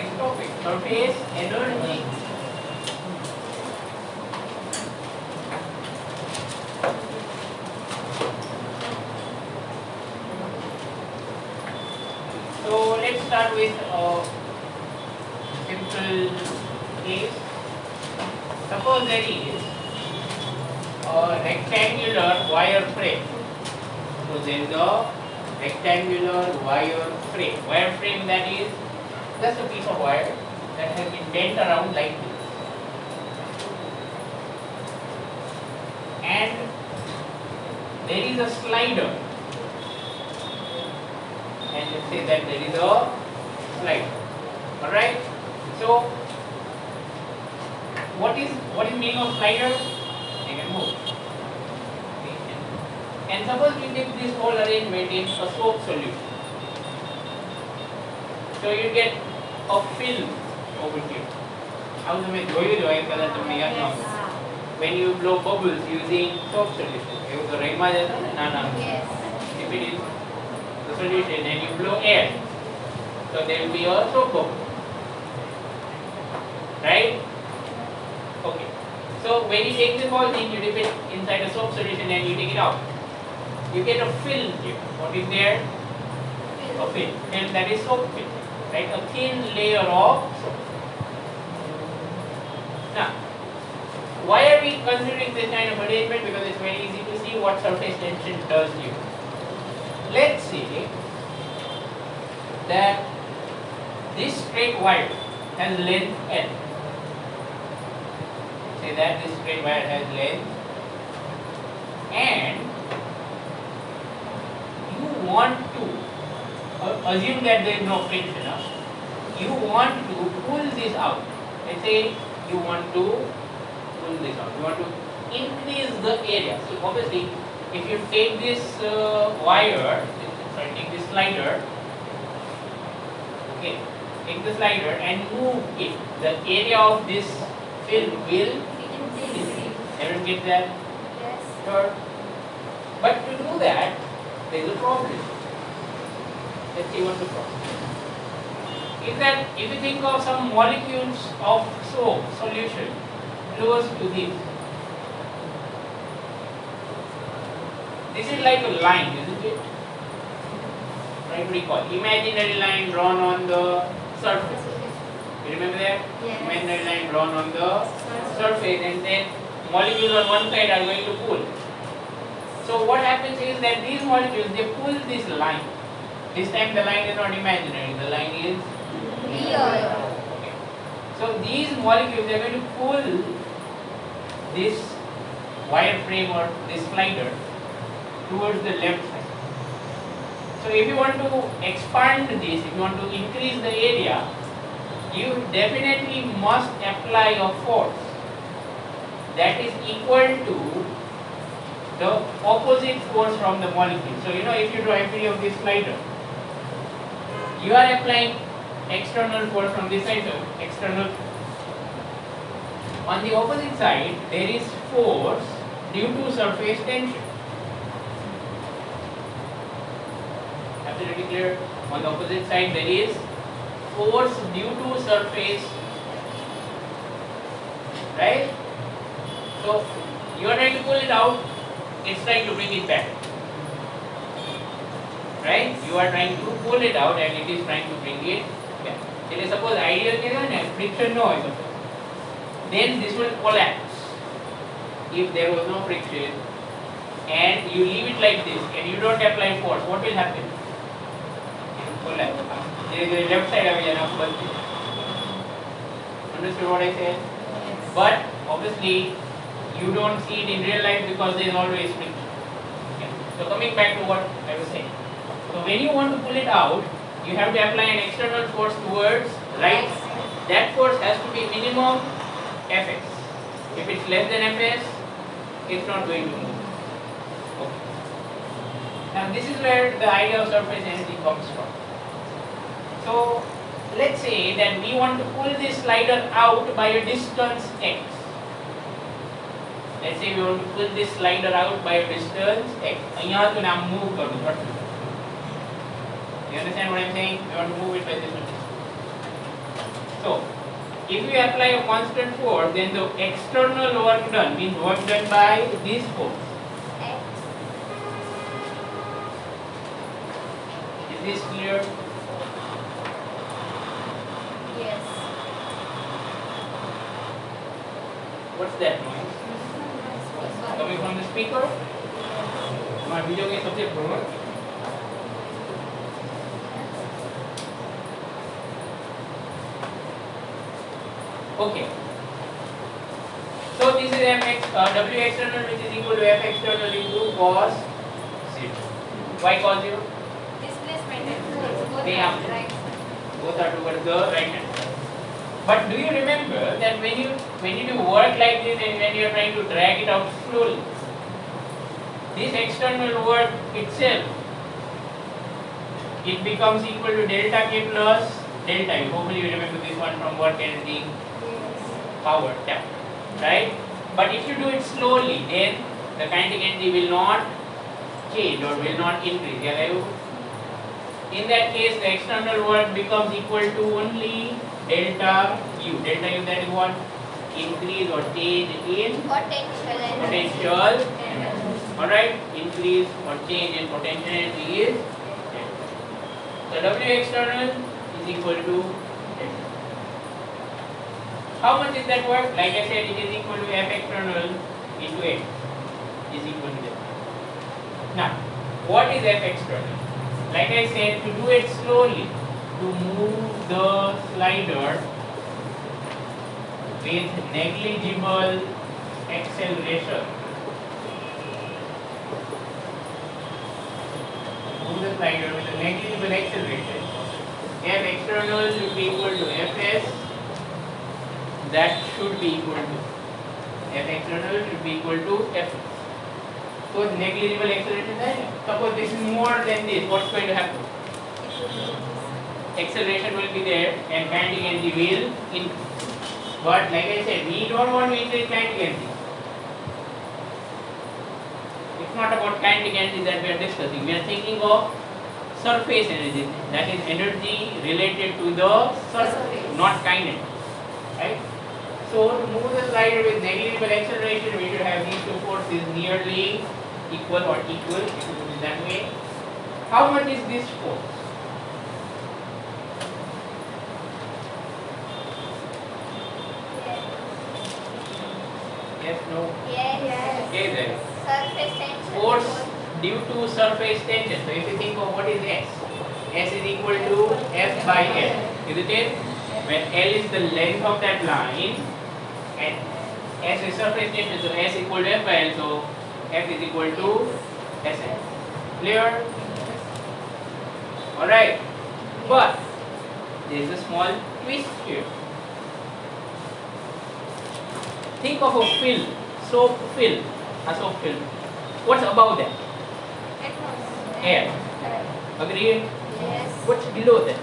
next topic, surface energy. So let's start with a simple case. Suppose there is a rectangular wire frame. So there is a rectangular wire frame. Wire frame, that is just a piece of wire that has been bent around like this. And there is a slider. And let's say that there is a slider. Alright? So what is meaning of slider? They can move. And suppose we take this whole arrangement in a soap solution. So you get a film over here. When you blow bubbles using soap solution, Yes. if it is the solution and you blow air, so there will be a soap bubble. Right? Okay. So when you take this whole thing, you dip it inside a soap solution and you take it out. You get a film here. What is there? A film. Film, that is soap film. Right? A thin layer of soap. Now, why are we considering this kind of arrangement? Because it's very easy to see what surface tension does here. Let's say that this straight wire has length L. Say that this straight wire has length, and you want to assume that there is no friction. You want to pull this out. Let's say you want to pull this out. You want to increase the area. So obviously, if you take this take this slider, okay, take the slider and move it, the area of this film will increase. Everyone get that? Yes. Sure. But to do that, there is a problem. Let's see what the problem is. That if you think of some molecules of soap solution close to this, this is like a line, isn't it? Right, what do you call it? Imaginary line drawn on the surface. You remember that? Yes. Imaginary line drawn on the surface, and then molecules on one side are going to pull. So what happens is that these molecules, they pull this line. This time the line is not imaginary, the line is Real. okay. So these molecules, they are going to pull this wire frame or this slider towards the left side. So if you want to expand this, if you want to increase the area, you definitely must apply a force that is equal to the opposite force from the molecule. So if you draw a of this slider, you are applying external force from this side, external. On the opposite side, there is force due to surface tension. Absolutely clear? On the opposite side, there is force due to surface, right? So you are trying to pull it out, it's trying to bring it back. Right? You are trying to pull it out and it is trying to bring it back. Let us suppose ideal case and friction no is, then this will collapse. If there was no friction and you leave it like this and you don't apply force, what will happen? It will collapse. There is a left side of the understood what I said? Yes. But obviously you don't see it in real life because there is always friction. Okay. So coming back to what I was saying. So when you want to pull it out, you have to apply an external force towards right. That force has to be minimum Fx. If it's less than Fs, it's not going to move. Okay. Now this is where the idea of surface energy comes from. So let's say that we want to pull this slider out by a distance x. Let's say we want to pull this slider out by a distance x. यहाँ तो ना move करूँ. You understand what I'm saying? We want to move it by this distance. So, if you apply a constant force, then the external work done means work done by this force. Is this clear? Yes. What's that noise? Coming from the speaker? My video game subject bro. Okay. So this is W external which is equal to F external into cos 0. Why cos 0? Displacement and force. Both Yeah. are right. Both are towards the right hand side. But do you remember that when you do work like this and when you are trying to drag it out slowly, this external work itself, it becomes equal to delta K plus delta U. Hopefully you remember this one from work energy power chapter, right? But if you do it slowly, then the kinetic energy will not change or will not increase. In that case, the external work becomes equal to only delta U. Delta U, that is what? Increase or change in potential. Alright? Increase or change in potential energy is delta. So W external is equal to delta. How much is that work? Like I said, it is equal to F external into X is equal to delta. Now, what is F external? Like I said, to do it slowly, to move the slider with negligible acceleration. Move the slider with a negligible acceleration. F external should be equal to Fs. That should be equal to F external should be equal to F. So negligible acceleration है. Suppose this is more than this, what's going to happen? Acceleration will be there and kinetic energy will increase. But like I said, we don't want to increase kinetic energy. It's not about kinetic energy that we are discussing. We are thinking of surface energy. That is energy related to the surface, not kinetic. Right? So to move the slider with negligible acceleration, we should have these two forces nearly equal or equal, if you put it that way. How much is this force? Yes, no? Yes. Okay then. Surface tension. Force due to surface tension. So if you think of what is S? S is equal to F by L. Is it? When L is the length of that line and S is surface tension, so S equal to F by L, so F is equal to Sn. Clear? Alright. But there is a small twist here. Think of a film, soap film, a soap film. What's above that? Air. Agree? Yes. What's below that?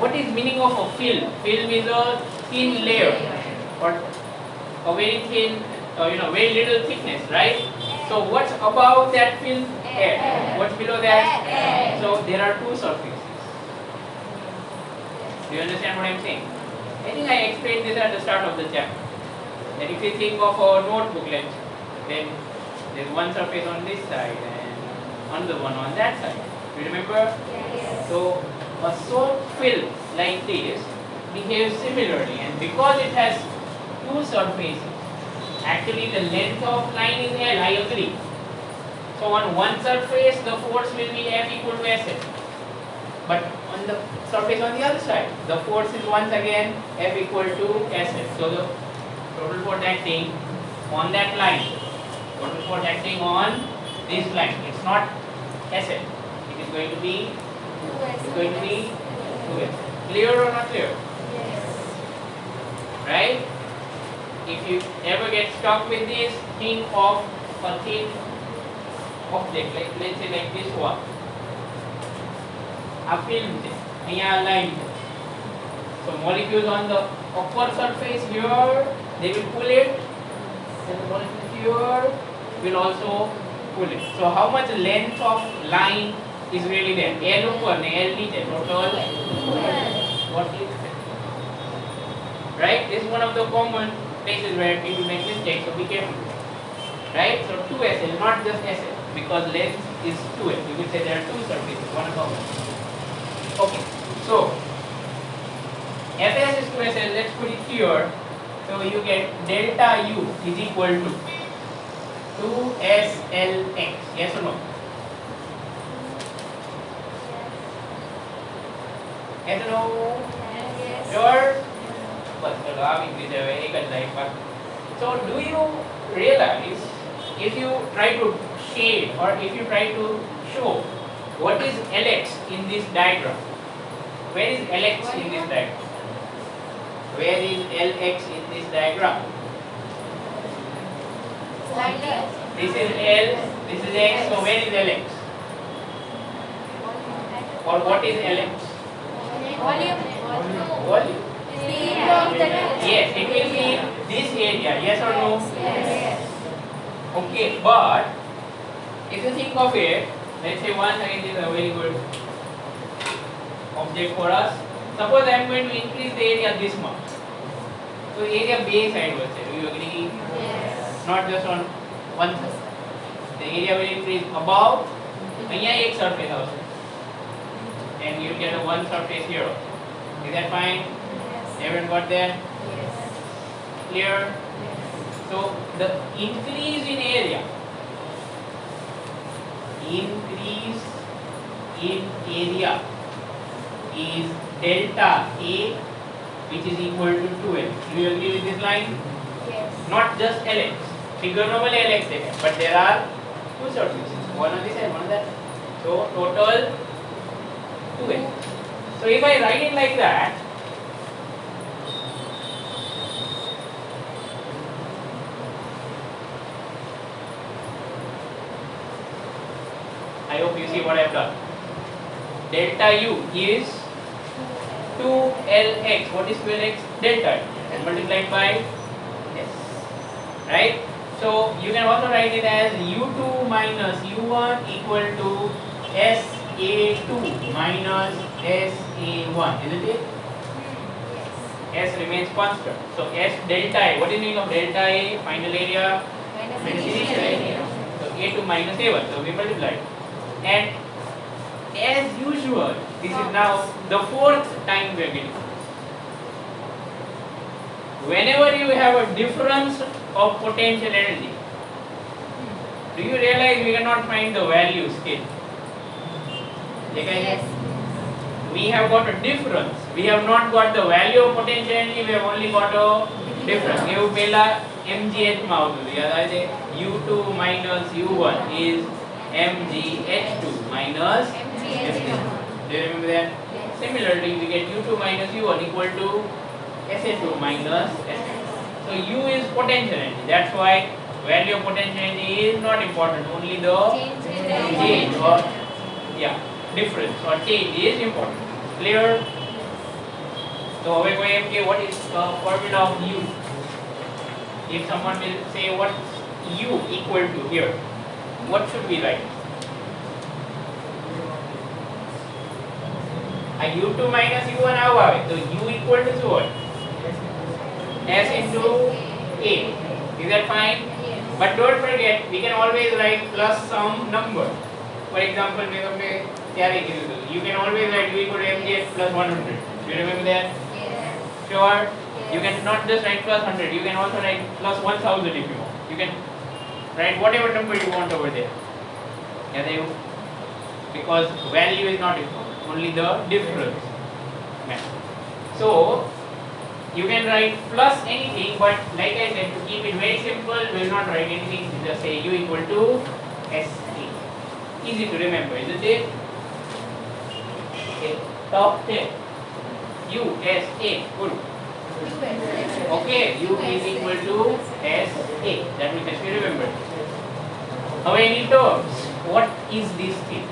What is meaning of a film? Film is a thin layer or a very thin, very little thickness, right? So what's above that film? Air. What's below that? Air. So there are two surfaces. Do you understand what I'm saying? I think I explained this at the start of the chapter. That if you think of a notebooklet, then there's one surface on this side and another one on that side. You remember? Yes. So a soap film like this behaves similarly, and because it has two surfaces, actually the length of line is L, I agree. So on one surface the force will be F equal to Sf. But on the surface on the other side, the force is once again F equal to Sf. So the total force acting on that line, total force acting on this line, it's not Sf. It is going to be 2s. Clear or not clear? Yes. Right? If you ever get stuck with this, think of a thin object, like let's say like this one. A film છે અહીંયા line છે. So molecules on the upper surface here, they will pull it, and the molecules here will also pull it. So how much length of line is really there. L ઉપર ને L નીચે. Total 40. Right? This is one of the common places where people make mistakes, so be careful. Right? So 2SL, not just SL, because length is 2L. You could say there are two surfaces, one above one. Okay, so Fs is 2SL, let's put it here. So you get delta U is equal to 2SLX. Yes or no? Yes or no? Sure? But so do you realize if you try to shade or if you try to show what is Lx in this diagram? Where is Lx in this diagram? Where is Lx in this diagram? This is L, this is X, so where is Lx? Or what is Lx? Volume. Yes, it will be this area, yes or no? Yes. Okay, but if you think of it, let's say once again this is a very good object for us. Suppose I am going to increase the area this much. So area base side was there. Do you agree? Yes. Not just on one side. The area will increase above. અહીંયા એક surface આવશે. And you get a one surface here. Is that fine? Everyone got that? Yes. Clear? So the increase in area is delta A, which is equal to 2L. Do you agree with this line? Yes. Not just Lx. Figure normally Lx there, but there are two surfaces, one on this side, one on that. So total 2L. So if I write it like that, I hope you see what I have done. Delta U is 2Lx. What is 2Lx? Delta U. And multiplied by S. Right? So you can also write it as U2 minus U1 equal to SA2 minus SA1. Isn't it? S remains constant. So S delta A. What is the meaning of delta A? Final area minus initial area. So A2 minus A1. So we multiply. And as usual, this is now the fourth time we are getting. Whenever you have a difference of potential energy, do you realize we cannot find the value still? Yes. We have got a difference. We have not got the value of potential energy, we have only got a difference. You pela mgh માં આવતું યાદ આવે છે u2 minus u1 is mgh2 minus mgh2. Do you remember that? Yes. Similarly, we get u2 minus u1 equal to SA2 minus SA2. So u is potential energy. That's why value of potential energy is not important. Only the change or difference or change is important. Clear? So હવે કોઈ એમ કે what is the formula of u? If someone will say what u equal to here, what should we write? u2 minus u1 આવું આવે તો u equal to what? S into A. Is that fine? Yes. But don't forget, we can always write plus some number. For example, you can always write u equal to mgh plus 100. Do you remember that? Yes. Sure? Yes. You can not just write plus 100, you can also write plus 1000 if you want. You can write whatever number you want over there. Because value is not important, only the difference. So, you can write plus anything, but like I said, to keep it very simple, we will not write anything, just say u equal to SA. Easy to remember, isn't it? Okay, top 10. U, S, A, good. Okay, u is equal to SA. That we can remember. Now, in terms, what is this thing?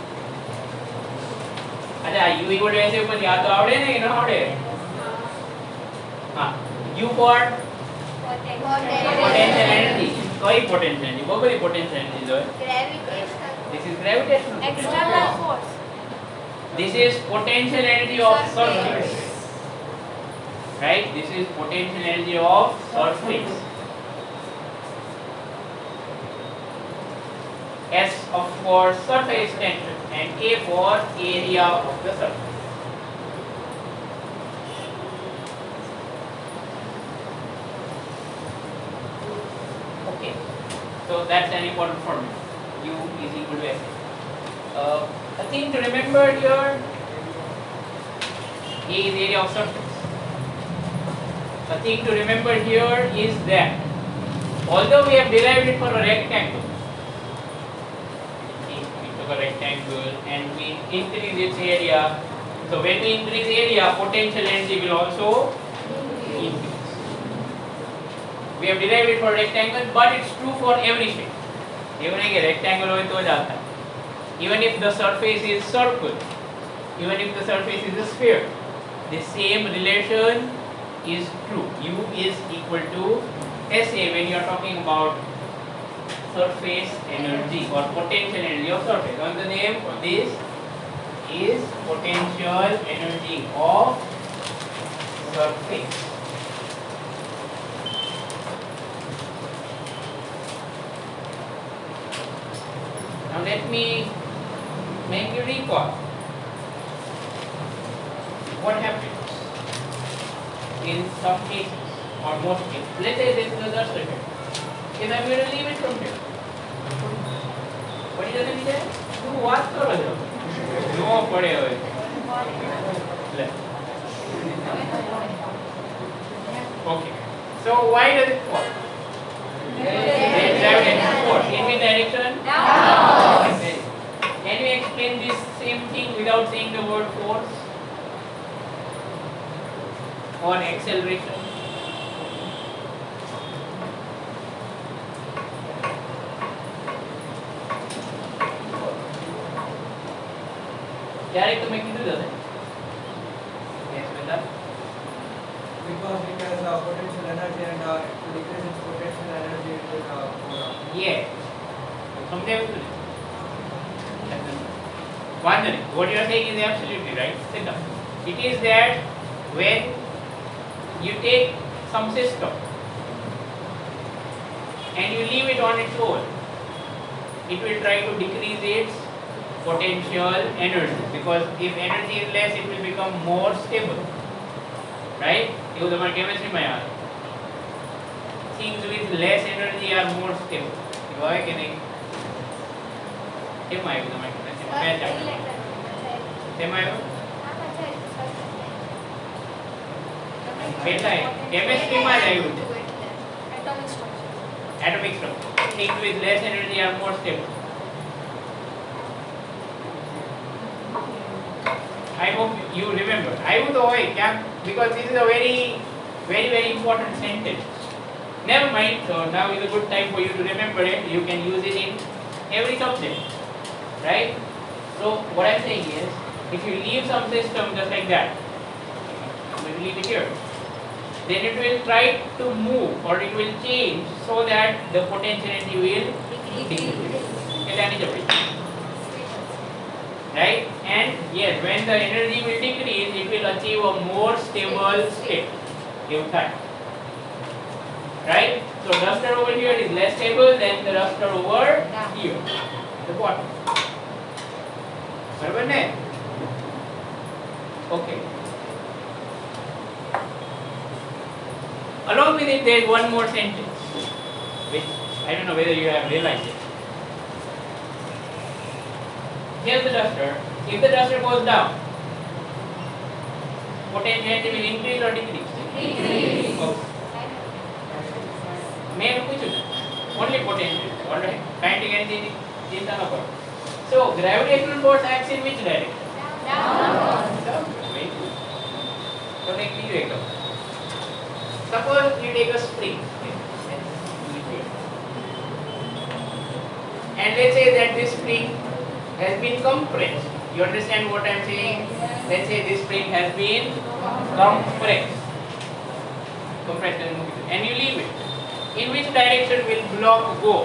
अच्छा u equal to SA ऊपर याद तो आवड़े नहीं ना आवड़े? हाँ, u for potential energy. कोई potential energy, बहुत बड़ी potential energy जो है. Gravitational. This is gravitational. External force. This is potential energy of surface. Right? This is potential energy of surface. S for surface tension and A for area of the surface. Okay, so that's an important formula. U is equal to S. A thing to remember here, A is area of surface. A thing to remember here is that although we have derived it for a rectangle, we took a rectangle and we increase its area. So when we increase area, potential energy will also increase. We have derived it for rectangle, but it's true for every shape. Even if rectangle हो तो जाता है. Even if the surface is circle, even if the surface is a sphere, the same relation is true. U is equal to SA when you are talking about surface energy or potential energy of surface. And the name for this is potential energy of surface. Now let me make you recall what happens in some cases or most cases. Let's say this is the circuit. If I'm going to leave it from here, what is the reason? You what karo jo? No pade hoye. Okay. So why does it fall? Gravitational force. In which direction? Down. Can we explain this same thing without saying the word force or acceleration? Direct to make it do that. Yes, Venda. Because it has potential energy and to decrease its potential energy it will go down. Yeah. Someday we will. Vandana, what you are saying is absolutely right. Sit down. It is that when you take some system and you leave it on its own, it will try to decrease its potential energy, because if energy is less, it will become more stable. Right? You the chemistry mein things with less energy are more stable. You are getting કેમ આવ્યું તમારે કેમ આવ્યું કેટલા કેમેસ્ટ્રીમાં જ આવ્યું છે atomic structure. Things with less energy are more stable. I hope you remember. I would avoid because this is a very important sentence. Never mind. So now is a good time for you to remember it. You can use it in every subject, right? So what I'm saying is, if you leave some system just like that, we leave it here, then it will try to move or it will change so that the potential energy will decrease. Right? And yes, when the energy will decrease, it will achieve a more stable state. Right? So duster over here is less stable than the duster over here, the bottom. Barabar ne? Okay. Along with it, there is one more sentence, which I don't know whether you have realized it. Here's the duster. If the duster goes down, potential energy will increase or decrease? Decrease. Okay. May I पूछूं? Only potential. Alright. Kinetic energy चिंता न करो. So gravitational force acts in which direction? Down. Very good. So take you example. Suppose you take a spring. And let's say that this spring has been compressed. You understand what I am saying? Let's say this spring has been compressed. And you leave it. In which direction will block go?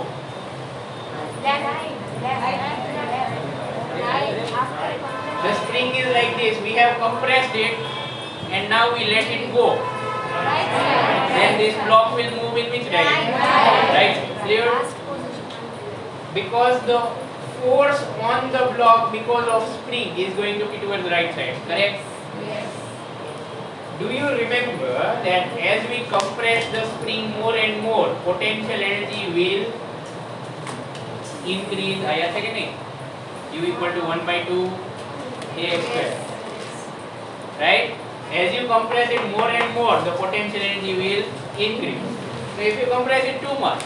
The spring is like this. We have compressed it and now we let it go. Right side. Then this block will move in which direction? Right. Clear? Because the force on the block because of spring is going to be towards the right side. Correct? Yes. Do you remember that as we compress the spring more and more, potential energy will increase? आया था कि नहीं? U equal to 1 by 2 ax square. Right? As you compress it more and more, the potential energy will increase. So if you compress it too much,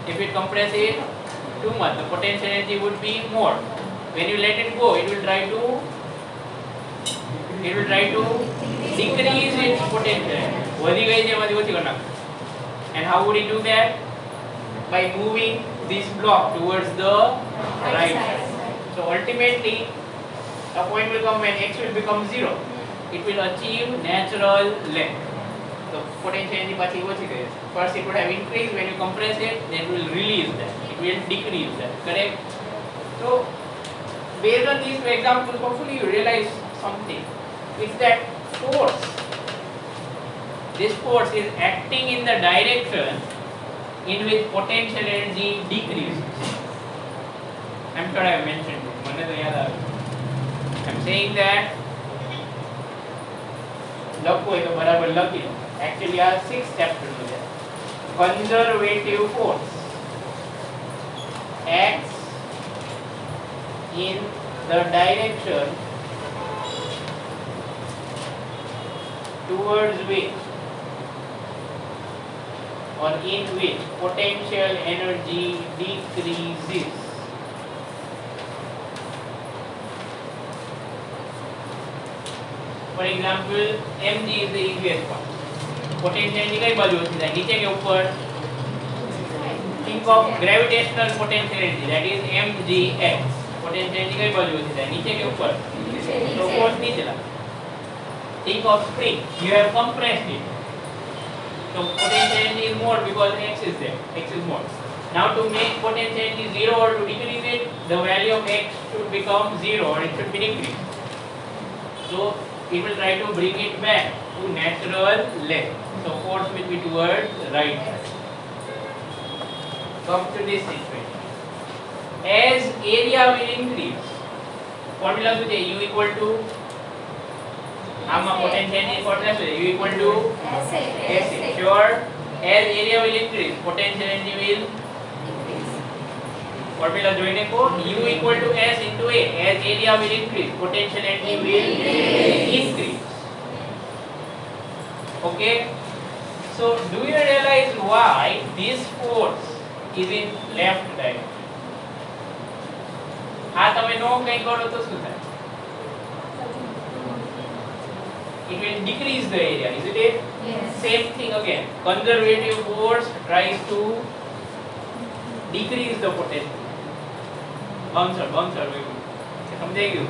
the potential energy would be more. When you let it go, it will try to decrease its potential. And how would it do that? By moving this block towards the right side. So ultimately, a point will come when x will become 0. It will achieve natural length. So potential energy first it would have increased. When you compress it, then it will release that. It will decrease that. Correct? So based on these two examples, hopefully you realize something. It's that force. This force is acting in the direction in which potential energy decreases. I'm sure I have mentioned it. I'm saying that actually are 6 chapters there. Conservative force acts in the direction towards which or in which potential energy decreases. For example, mg is the easiest one. Potential energy कई बाजू होती है? नीचे के ऊपर. Think of gravitational potential energy, that is mgx. Potential energy कई बाजू होती है? नीचे के ऊपर. तो force नीचे ला. Think of spring. You have compressed it. So potential energy is more because x is there. X is more. Now to make potential energy 0 or to decrease it, the value of x should become 0 or it should be decreased. So it will try to bring it back to natural length. So force will be towards right. Come to this situation. As area will increase, formula is u equal to potential energy formula is u equal to SA. Sure. As area will increase, potential energy will formula join को u equal to s into a. As area will increase, potential energy will increase. Okay. So do you realize why this force is in left direction? આ તમે નો કઈ કરો તો શું થાય? It will decrease the area, isn't it? Yes. Same thing again. Conservative force tries to decrease the potential. Bouncer. समझे क्यों?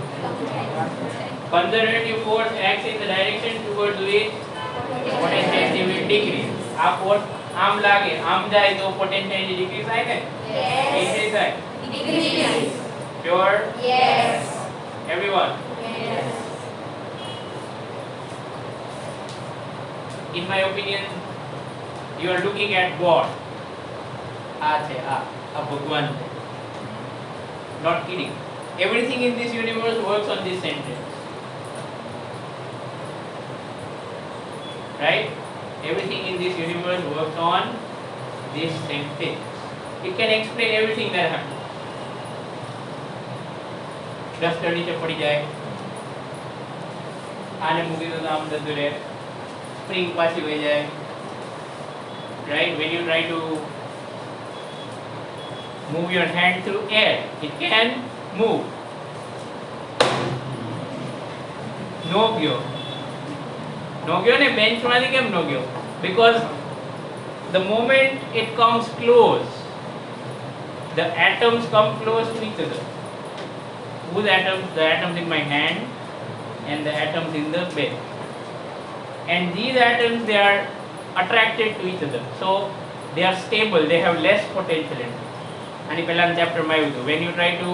Conservative force acts in the direction towards which potential energy will decrease. આ force આમ લાગે, આમ જાય તો potential energy decrease થાય ને? Increase થાય. Decrease. Sure? Yes. Everyone. Yes. In my opinion, you are looking at God. આ ભગવાન છે. Not kidding. Everything in this universe works on this sentence. Right? Everything in this universe works on this sentence. It can explain everything that happens. Duster नीचे पड़ी जाए, आने movie तो नाम दे रहे, spring पासी हो जाए. Right? When you try to move your hand through air, it can move. No gyo ne bench वाली केम no gyo? Because the moment it comes close, the atoms come close to each other. Whose atoms? The atoms in my hand and the atoms in the bed. And these atoms, they are attracted to each other. So they are stable. They have less potential energy. And in the chapter, when you try to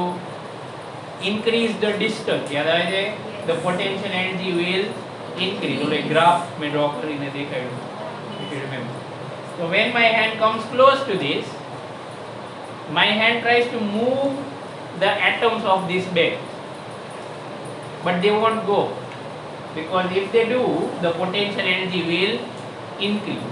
increase the distance, याद आए थे? The potential energy will increase. तो like graph में draw करीने देखा है, if you remember. So when my hand comes close to this, my hand tries to move the atoms of this bag, but they won't go, because if they do, the potential energy will increase.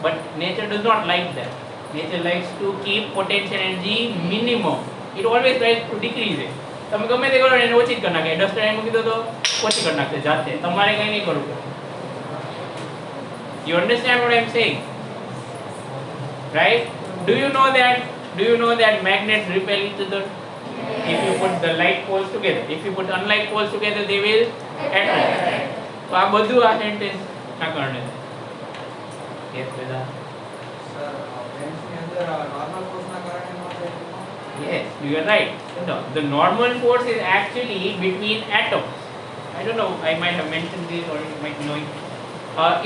But nature does not like that. Nature likes to keep potential energy minimum. It always tries to decrease it. તમે ગમે તે કરો એને ઓછી જ કરી નાખે. Duster એને મૂકી દો તો ઓછી કરી નાખશે જાતે. તમારે કંઈ નહીં કરવું પડે. You understand what I am saying? Right? Do you know that magnets repel each other? If you put the like poles together, if you put unlike poles together, they will attract. So આ બધું આ sentence ના કારણે. Yes, બેટા. Sir bench ની અંદર normal force ના કારણે નો થાય. Yes, you are right. No, the normal force is actually between atoms. I don't know, I might have mentioned this or you might know it.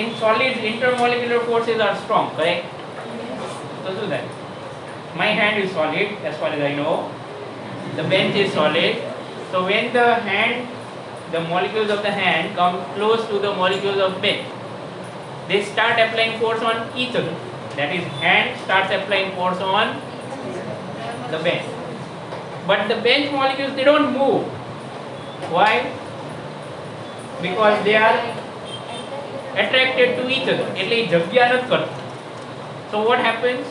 In solids, intermolecular forces are strong, correct? So do that. My hand is solid, as far as I know. The bench is solid. So when the molecules of the hand come close to the molecules of bench, they start applying force on each other. That is, hand starts applying force on the bench. But the bench molecules, they don't move. Why? Because they are attracted to each other. એટલે જગ્યા નથી કરતા. So what happens?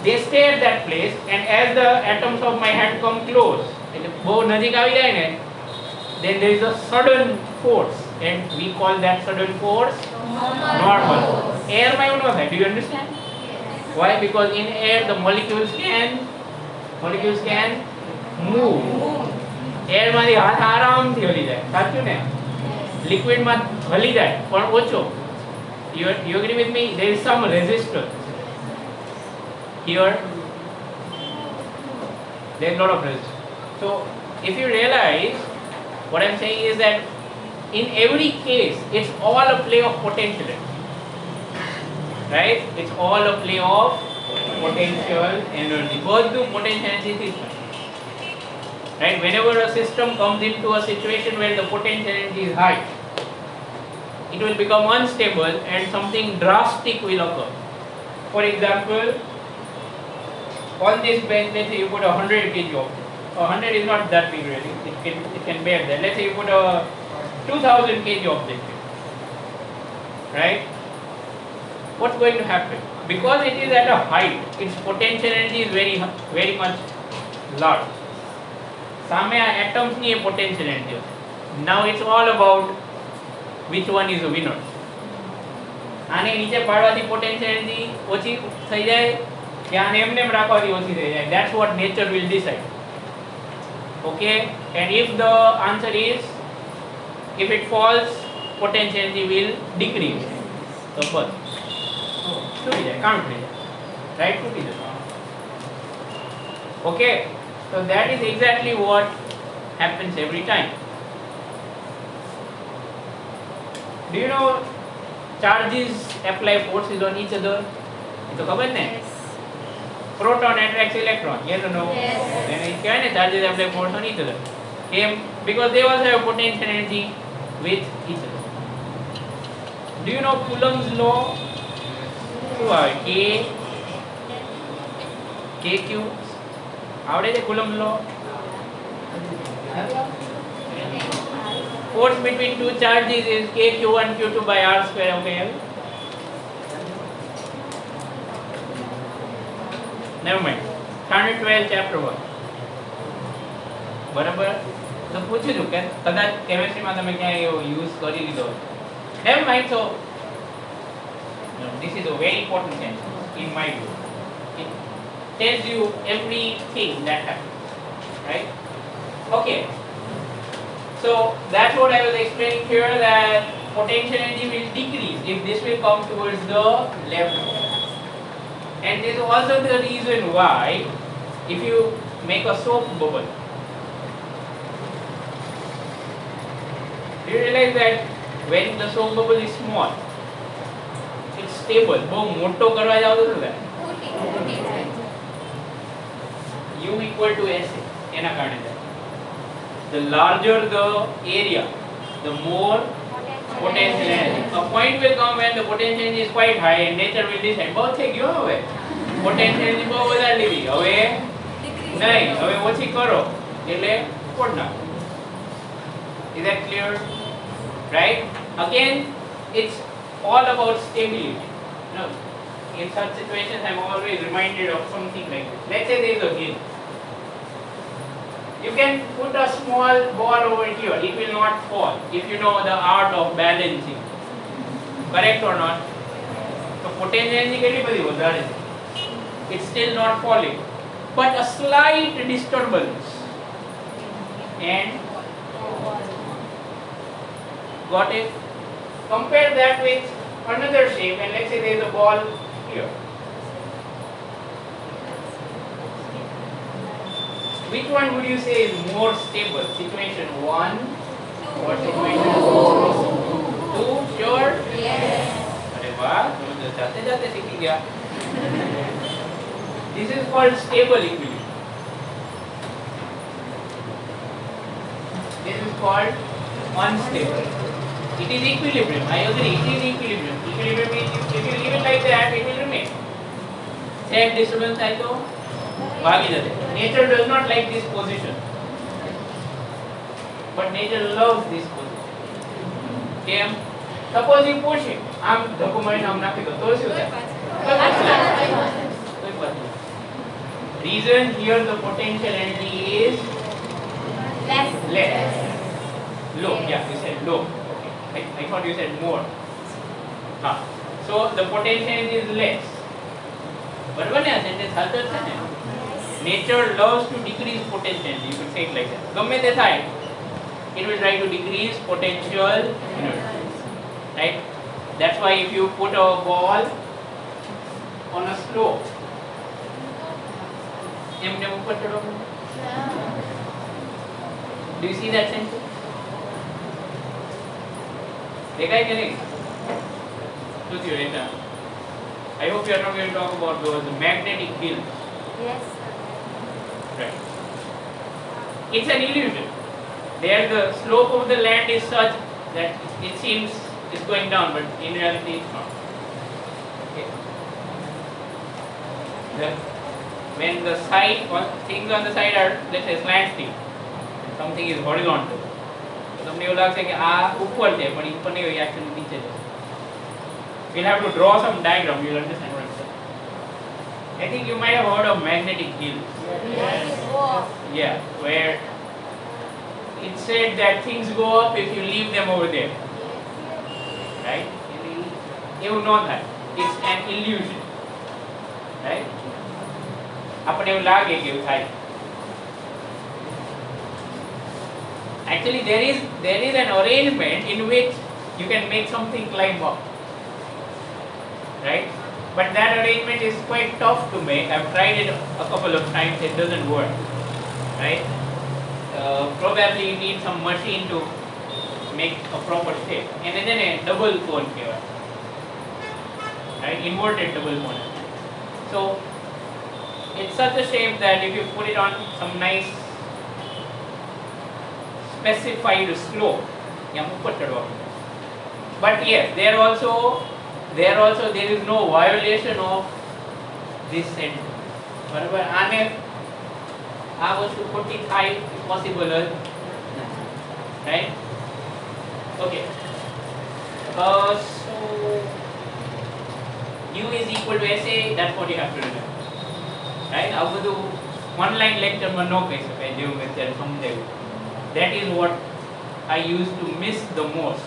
They stay at that place, and as the atoms of my hand come close, એટલે બહુ નજીક આવી જાય ને, then there is a sudden force, and we call that sudden force normal. Air માં એવું ન થાય. Do you understand? Why? Because in air the molecules can move. Air માંથી હાથ આરામથી હલી જાય. સાચું ને? Liquid માં હલી જાય પણ ઓછો. You agree with me? There is some resistance. Here there is a lot of resistance. So if you realize, what I am saying is that in every case it's all a play of potential energy. Right? It's all a play of potential energy. Both do potential energy system. Right? Whenever a system comes into a situation where the potential energy is high, it will become unstable and something drastic will occur. For example, on this bench, let's say you put 100 kg object. 100 is not that big really. It can bear that. Let's say you put a 2000 kg object. Right? What's going to happen? Because it is at a height, its potential energy is very much large. સામે આ atoms ની potential energy. Now it's all about which one is the winner. આને નીચે પાડવાથી potential energy ઓછી થઈ જાય કે આને એમને રાખવાથી ઓછી થઈ જાય. That's what nature will decide. Okay? And if the answer is, if it falls, potential energy will decrease. So first તૂટી જાય, કામ થઈ જાય, right? તૂટી જશે. Okay, so that is exactly what happens every time. Do you know charges apply forces on each other? એ તો ખબર ને? Proton attracts electron. Yes or no? Yes. Then it કહેવાય ને charges apply force on each other. Because they also have potential energy with each other. Do you know Coulomb's law? KQ આવડે છે Coulomb's law? Force between two charges is KQ1 Q2 by R square. Okay? Never mind. Standard 12 chapter 1. બરાબર? તો પૂછું છું કે કદાચ કેમેસ્ટ્રીમાં તમે ક્યાંય એવો યુઝ કરી લીધો. Never mind. So no, this is a very important sentence in my view. It tells you everything that happens, right? Okay. So that's what I was explaining here, that potential energy will decrease if this will come towards the left. And this is also the reason why if you make a soap bubble, do you realize that when the soap bubble is small, it's stable. બહુ મોટો કરવા જાવ તો શું થાય? U equal to SA એના કારણે થાય. The larger the area, the more potential energy. A point will come when the potential energy is quite high and nature will decide બહુ થઈ ગયો હવે potential energy બહુ વધારી લીધી હવે નહીં હવે ઓછી કરો એટલે ફોડ નાખો. Is that clear? Right? Again, it's all about stability. No, in such situations, I'm always reminded of something like this. Let's say there is a hill. You can put a small ball over here. It will not fall if you know the art of balancing. Correct or not? So potential energy કેટલી બધી વધારે છે. It's still not falling, but a slight disturbance and got it. Compare that with another shape, and let's say there is a ball here. Which one would you say is more stable? Situation 1 or situation 2? Sure? Yes. अरे वाह, तुम तो जाते जाते सीख गया. This is called stable equilibrium. This is called unstable. It is equilibrium. I agree. It is equilibrium. Equilibrium means if you leave it like that, it will remain. Same disturbance I तो भागी जाते. Nature does not like this position, but nature loves this position. કેમ? Suppose you push it. આમ ધક્કો મારીને આમ નાખી દો તો શું થાય? કોઈ વાત નહીં. Reason here the potential energy is less. Low. Yeah, you said low. Okay. I thought you said more. हाँ. So the potential energy is less. बराबर ने आ sentence हालत है ना? Nature loves to decrease potential energy. You could say it like that. गम्मे ते थाय. It will try to decrease potential energy. Right? That's why if you put a ball on a slope, एमने ऊपर चढ़ो. Do you see that sentence? देखा है क्या नहीं? सोचिए बेटा. I hope you are not going to talk about those magnetic fields. Yes. Right. It's an illusion. There the slope of the land is such that it seems it's going down, but in reality it's not. Okay. When the side, things on the side are, let's say, slanting, something is horizontal. તમને એવું લાગશે કે આ ઉપર છે પણ ઉપર નહીં હોય actually નીચે છે. We'll have to draw some diagram. You'll understand what I'm saying. I think you might have heard of magnetic fields. Yes. Yeah, where it said that things go up if you leave them over there. Right? એવું ન થાય. It's an illusion. Right? આપણે એવું લાગે કે એવું થાય. Actually, there is an arrangement in which you can make something climb up, right? But that arrangement is quite tough to make. I've tried it a couple of times. It doesn't work, right? Probably you need some machine to make a proper shape. And then a double cone here, right? Inverted double cone. So it's such a shape that if you put it on some nice specified slope, but yes, there is no violation of this sentence. બરાબર આને આ વસ્તુ ખોટી થાય possible જ right? Okay. So U is equal to SA. That's what you have to remember, right? આ બધું online lecture માં ન કહી શકાય જેવું મેં અત્યારે સમજાવ્યું. That is what I used to miss the most,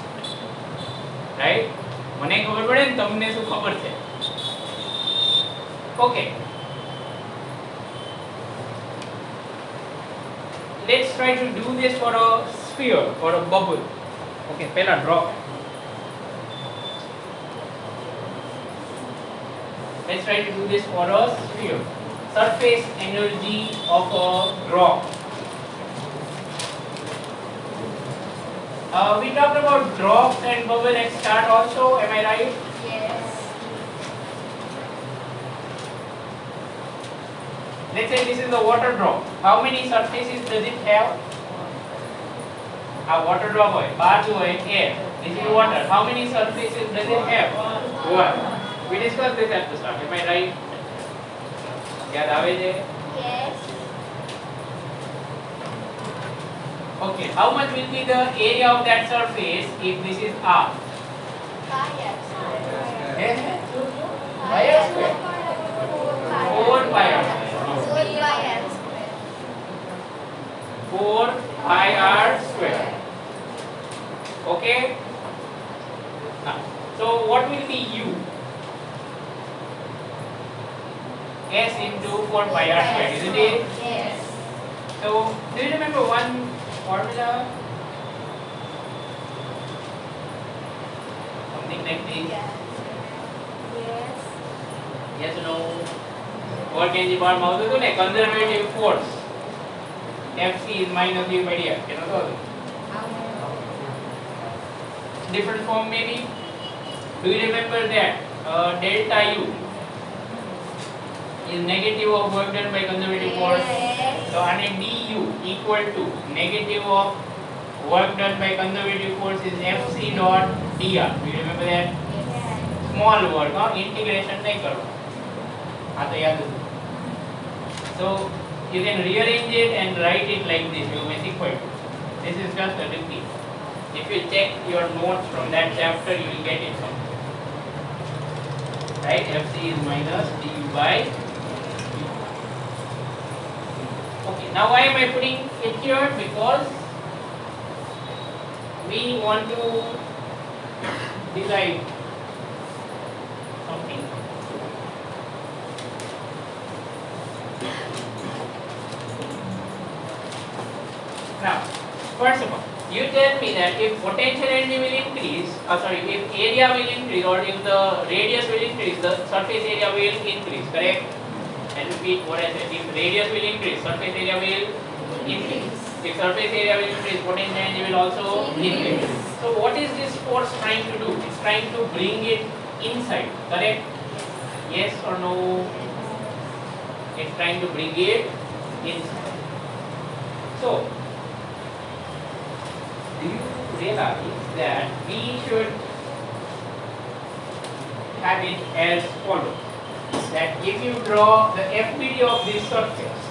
right? મને ખબર પડે ને તમને શું ખબર છે. Okay, let's try to do this for a sphere or a bubble. Okay, પહેલા draw. Let's try to do this for a sphere. Surface energy of a rock. We talked about drops and bubble at start also, am I right? Yes. Let's say this is the water drop. How many surfaces does it have? A water drop hoy, bath hoy, air. This is water. How many surfaces does it have? One. We discussed this at the start. Am I right? याद आवे जे? Yes. Okay. How much will be the area of that surface if this is R? 5 Eh? Pi r square. 4 pi r square. 4 pi r square. Okay. Now, so what will be U? S into 4 pi r square, isn't it? Yes. So, do you remember one formula? Something like this. Yes. Yes or no? What can you bar mouth to ne? Conservative force. Fc is minus u by df. You know different form maybe. Do you remember that delta u is negative of work done by conservative force? Yes. So, du equal to negative of work done by conservative force is Fc dot dr. Do you remember that? Small word, no? Integration नहीं करो. हाँ तो याद रखो. So, you can rearrange it and write it like this. You may equal to. This is just a repeat. If you check your notes from that chapter, you will get it from. Right? Fc is minus du by. Okay, now why am I putting it here? Because we want to derive something. Now, first of all, you tell me that if potential energy will increase, if area will increase or if the radius will increase, the surface area will increase, correct? And repeat what I said. If radius will increase, surface area will increase. If surface area will increase, potential energy will also increase. So what is this force trying to do? It's trying to bring it inside, correct? Yes or no? It's trying to bring it inside. So, do you realize that we should have it as follows? That if you draw the FBD of this surface,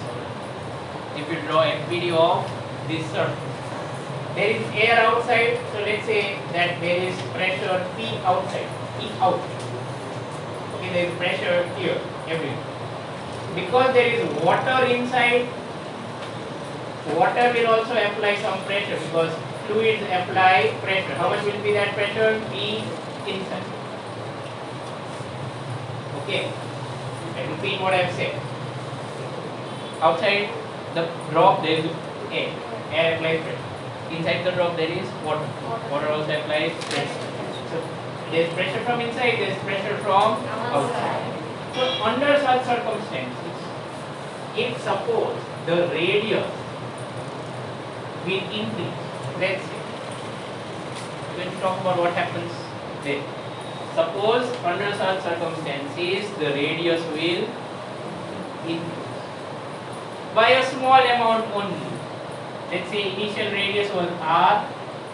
there is air outside, so let's say that there is pressure P outside, P out. Okay, there is pressure here, everywhere. Because there is water inside, water will also apply some pressure because fluids apply pressure. How much will be that pressure? P inside. Okay. I repeat what I have said. Outside the drop there is air. Air applies pressure. Inside the drop there is water. Water also applies pressure. So there is pressure from inside, there is pressure from outside. So under such circumstances, if suppose the radius will increase, let's say, we're going to talk about what happens there. Suppose under such circumstances the radius will increase by a small amount only. Let's say initial radius was r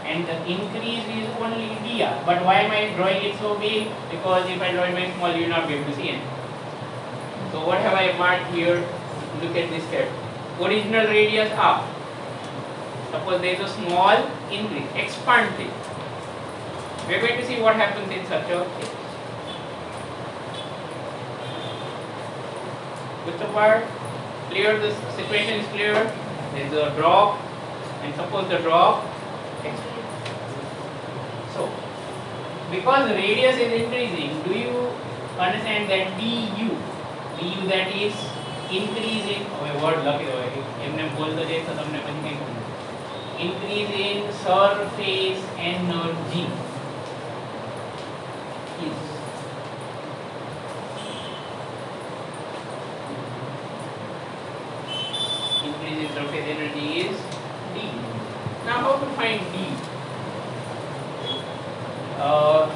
and the increase is only dr. But why am I drawing it so big? Because if I draw it very small, you will not be able to see anything. So what have I marked here? Look at this curve. Original radius r. Suppose there is a small increase, expand it. We are going to see what happens in such a case. With the part clear, the situation is clear. There is a drop, and suppose the drop expands. So, because the radius is increasing, do you understand that du that is increasing? Word lucky increase in surface energy is increase in surface energy is d. Now how to find d?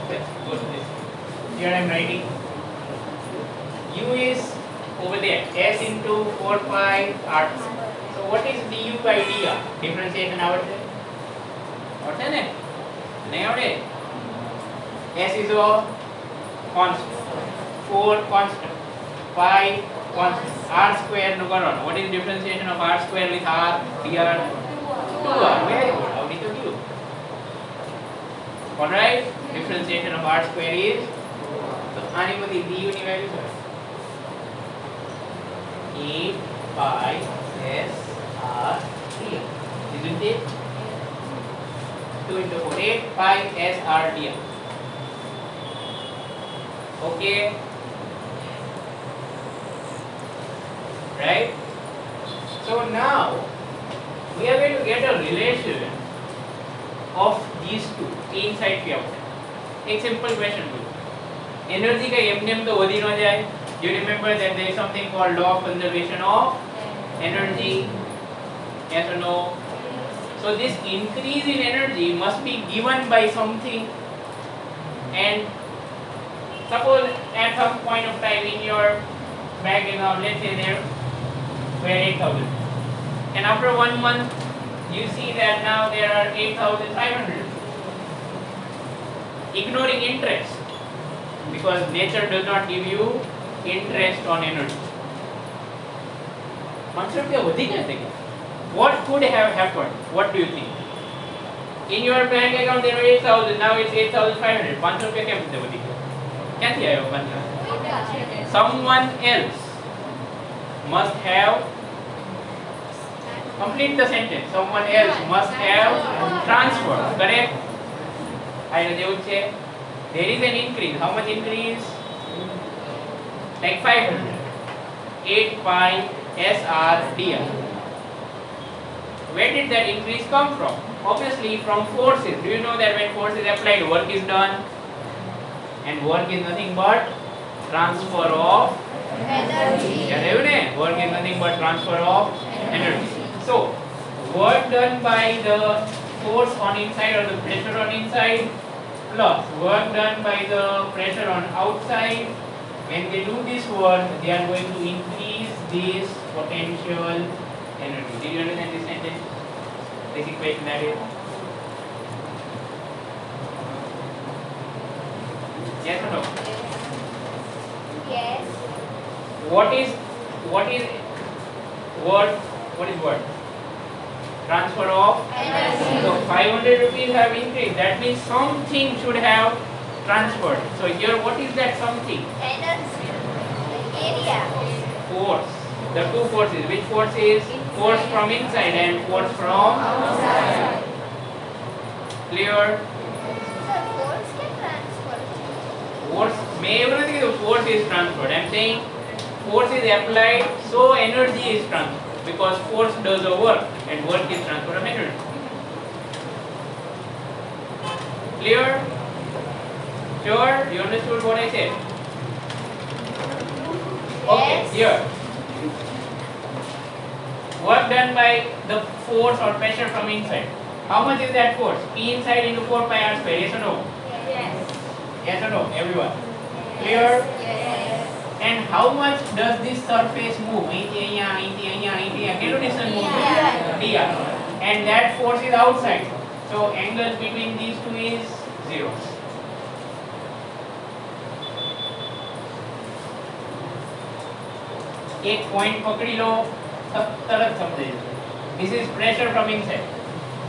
Let's go to this. Here I am writing u is over there, S into 4 pi R. So what is du by dr? Differentiation આવડશે? આવડશે ને? નહીં આવડે? S is a constant, 4 constant, pi constant, R square નું કરવાનું. What is differentiation of R square with R? dr 2R. Very good. આવડી તો ગયું. Alright, differentiation of R square is, so આની બધી du ની વેલ્યુ છે 8 pi s r dr, isn't it? 2 into 4, 8 pi s r dr. Okay, right? So now we are going to get a relation of these two, inside P outside. एक simple question to energy का Eminem तो वधी न जाए. You remember that there is something called law of conservation of energy. Yes or no? So this increase in energy must be given by something, and suppose at some point of time in your bank account, let's say there were 8,000, and after 1 month you see that now there are 8,500. Ignoring interest, because nature does not give you interest on energy. What could have happened? What do you think? In your bank account there were 8,000, now it's 8,500. 500 रुपया क्या बोलते वधी गया? क्या थी आयो 500? Someone else must have, complete the sentence. Someone else must have transferred. Correct? I know there is an increase. How much increase? Like 500. 8 pi SR dr. Where did that increase come from? Obviously from forces. Do you know that when force is applied, work is done? And work is nothing but transfer of energy. Work is nothing but transfer of energy. So work done by the force on inside or the pressure on inside plus work done by the pressure on outside. When they do this work, they are going to increase this potential energy. Did you understand this sentence? This equation that is? Yes or no? Yes. What is work? What is work? Transfer of Energy. So 500 rupees have increased. That means something should have transferred. So here, what is that something? Energy. Area. Force. The two forces. Which force is? Force from inside and force from Outside. clear. Sir, force can transfer. Force. May everything the force is transferred. I am saying force is applied, so energy is transferred. Because force does the work and work is transfer of energy. Clear? Sure? You understood what I said? Okay, Yes. here. Work done by the force or pressure from inside. How much is that force? P inside into 4 pi r square. Yes or no? Yes. Yes or no? Everyone? Clear? Yes. And how much does this surface move? કેટલું distance move? dr. And that force is outside. So angle between these two is 0. एक point पकड़ी लो, तरत समझे. This is pressure from inside.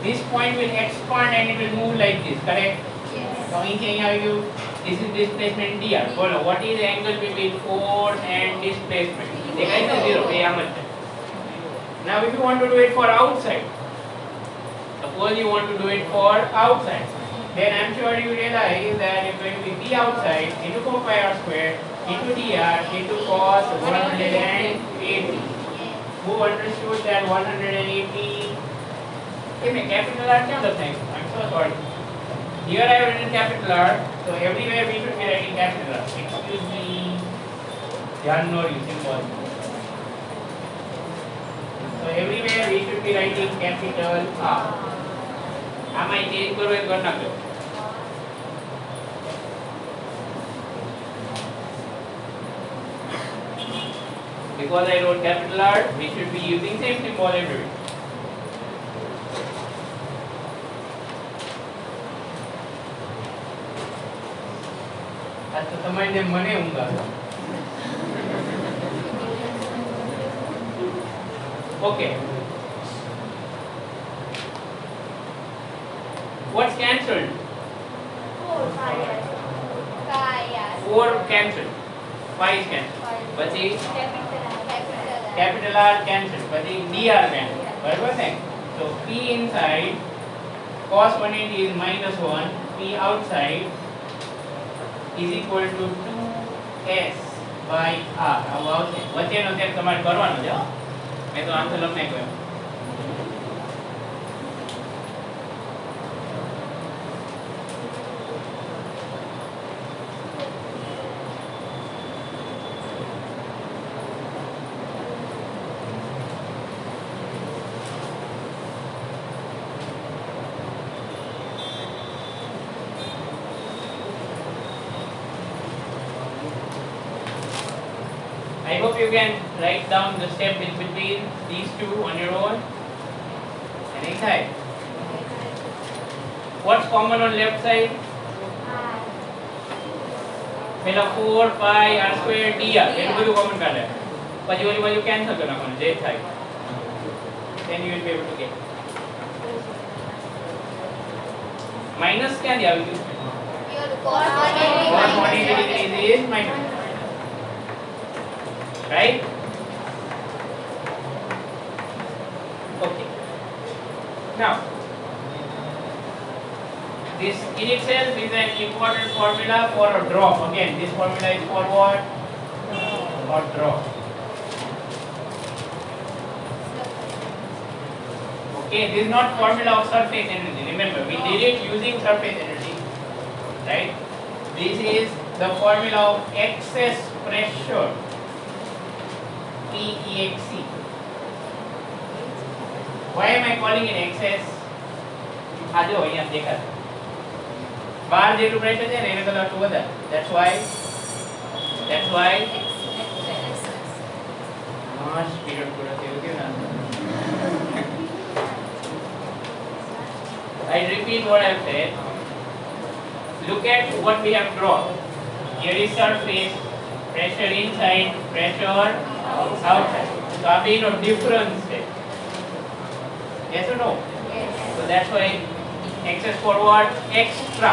This point will expand and it will move like this. Correct? Yes. So અહીંથી અહીંયા આવી ગયું. This is displacement dr. બોલો, what is the angle between force and displacement? દેખાય છે 0. એ આમ જ છે. Now if you want to do it for outside, suppose you want to do it for outside, then I'm sure you realize that it's going to be P outside into 4 pi r square into dr into cos 180. Who understood that 180? Give me capital R. I'm so sorry. Here I have written capital R, so everywhere we should be writing capital R. Excuse me. Simple. So everywhere we should be writing capital R. આમાં change કરો એ કરી નાખજો. Because I wrote capital R, we should be using same symbol everywhere. તો તમારી જેમ મને ઊંઘ આવે. Okay. What's cancelled? 4 cancelled. 5 is cancelled. પછી capital R cancelled. પછી dr cancelled. બરાબર ને? So p inside cos 180 is -1, p outside is equal to 2s by r. આવું આવશે. વચ્ચેનો ચેક તમારે કરવાનો છે હો. મેં તો આન્સર લખને કહ્યું. I hope you can write down the step in between these two on your own. Anytime. What's common on left side? પેલા 4 pi r square dr એટલું બધું common કાઢે. પછી ઓલી બાજુ cancel કરી નાખવાનું જે થાય. Then you will be able to get. Minus ક્યાંથી આવી ગયું? Cos 180 degrees is minus. Right? Okay. Now, this in itself is an important formula for a drop. Again, this formula is for what? For drop. Okay, this is not formula of surface energy. Remember, we did it using surface energy. Right? This is the formula of excess pressure. PEXC. Why am I calling it excess? આ જો અહીંયા દેખાય. બહાર જેટલું pressure છે ને એને કરતાં આટલું વધારે. That's why સ્પીડ પૂરો થયો કે ના. I repeat what I have said. Look at what we have drawn. Here is surface, pressure inside, pressure outside. So I mean no difference there. Yes or no? Yes. So that's why excess for what? Extra.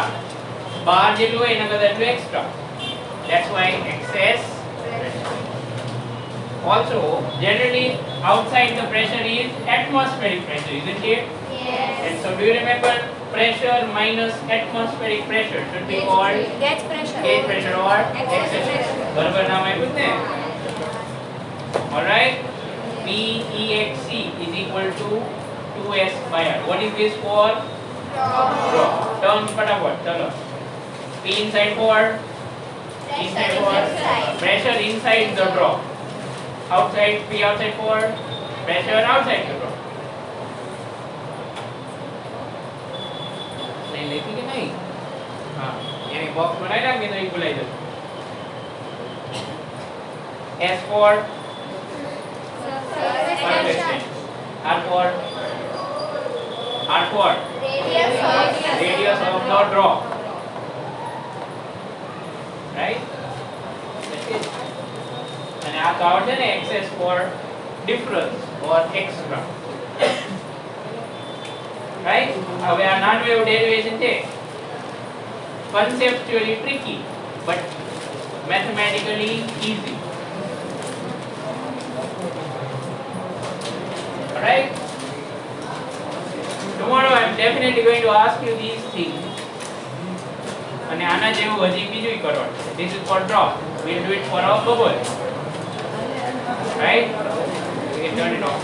Bar જેટલું હોય એના કરતાં એટલું extra. That's why excess pressure. Also, generally outside the pressure is atmospheric pressure, isn't it? Yes. And so do you remember pressure minus atmospheric pressure should be called Gauge pressure. gauge pressure or excess pressure. બરાબર નામ આપ્યું ને? Alright, PEXC is equal to 2s by r. What is this for? Drop. Turn फटाफट चलो. P inside for pressure inside the drop. Outside P outside for pressure outside the drop. नहीं लिखी कि नहीं? हाँ, यानी बॉक्स बनाए ना कि नहीं बुलाई दो. S for surface tension. R for radius of the drop. Right? That's it. And આ તો આવડે ને excess for difference or extra. Right? હવે આ નાનું એવું ડેરિવેશન છે. Conceptually tricky but mathematically easy. Alright? Tomorrow I am definitely going to ask you these things. અને આના જેવું હજી બીજું કરો. This is for drop. We will do it for a bubble. Right? We can turn it off.